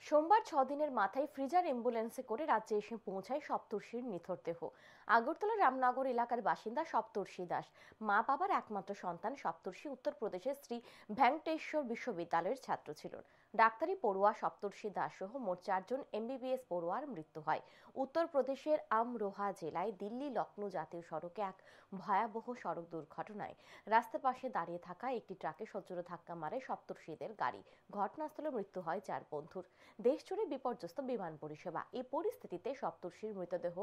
সোমবার 6 দিনের মাথায় ফ্রিজার অ্যাম্বুলেন্সে করে রাজ্যে এসে পৌঁছায় সপ্তর্ষির নিথর দেহ। আগরতলা রামনগর এলাকার বাসিন্দা সপ্তর্ষি দাস মা বাবার একমাত্র সন্তান। সপ্তর্ষি উত্তরপ্রদেশের শ্রী ভেঙ্কটেশ্বর বিশ্ববিদ্যালয়ের ছাত্র ছিলেন। ডাক্তারি পড়ুয়া সপ্তর্ষি দাস সহ মোট 4 জন এমবিবিএস পড়ুয়ার মৃত্যু হয় উত্তরপ্রদেশের আমরোহা জেলায় দিল্লি লখনৌ জাতীয় সড়কে এক ভয়াবহ সড়ক দুর্ঘটনায় রাস্তার পাশে দাঁড়িয়ে থাকা একটি ট্রাকে সজোরে ধাক্কা মারে সপ্তর্ষিদের গাড়ি। ঘটনাস্থলে মৃত্যু হয় 4 বন্ধুর। দেশজুড়ে বিপর্যস্ত বিমান পরিষেবা। এই পরিস্থিতিতে সপ্তর্ষির মৃতদেহ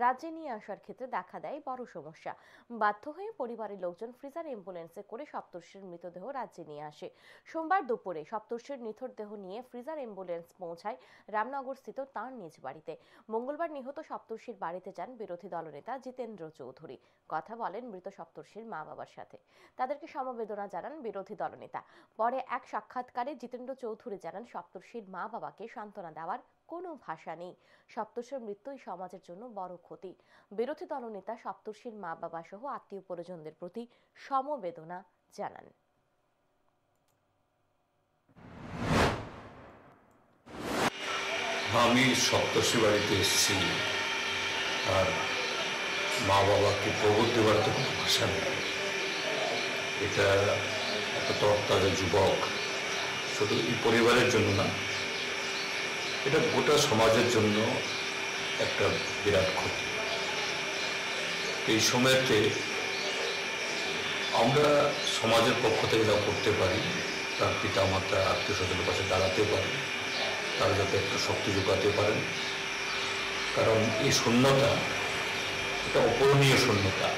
রাজ্যে নিয়ে আসার ক্ষেত্রে দেখা দেয় বড় সমস্যা। বাধ্য হয়ে পরিবারের লোকজন ফ্রিজার অ্যাম্বুলেন্সে করে সপ্তর্ষির মৃতদেহ রাজ্যে নিয়ে আসে। সোমবার দুপুরে সপ্তর্ষির নিথর দেহ নিয়ে ফ্রিজার অ্যাম্বুলেন্স পৌঁছায় রামনগর স্থিত তাঁর নিজ বাড়িতে। মঙ্গলবার নিহত সপ্তর্ষির বাড়িতে যান বিরোধী দলনেতা জিতেন্দ্র চৌধুরী। কথা বলেন মৃত সপ্তর্ষির মা বাবার সাথে। তাদেরকে সমবেদনা জানান বিরোধী দলনেতা। পরে এক সাক্ষাৎকারে জিতেন্দ্র চৌধুরী জানান সপ্তর্ষির মা বাবাকে সান্ত্বনা দেওয়ার কোনো ভাষা নেই। সপ্তর্ষির মৃত্যুই সমাজের জন্য বড় ক্ষতি। বিরোধী দলনেতা সপ্তর্ষির মা বাবা সহ আত্মীয় পরিজনদের প্রতি সমবেদনা জানান। আমি সপ্তর্ষি বাড়িতে এসেছি, আর মা বাবাকে প্রবোধ দেওয়ার তো কোনো ভাষা নেই। এটা একটা তরতাজা যুবক, শুধু এই পরিবারের জন্য না, এটা গোটা সমাজের জন্য একটা বিরাট ক্ষতি। এই সময়তে আমরা সমাজের পক্ষ থেকে যা করতে পারি, তার পিতা মাতা আত্মীয় স্বজনের পাশে দাঁড়াতে পারি, তারা যাতে একটু শক্তি যোগাতে পারেন। কারণ এই শূন্যতা, এটা অপূরণীয় শূন্যতা।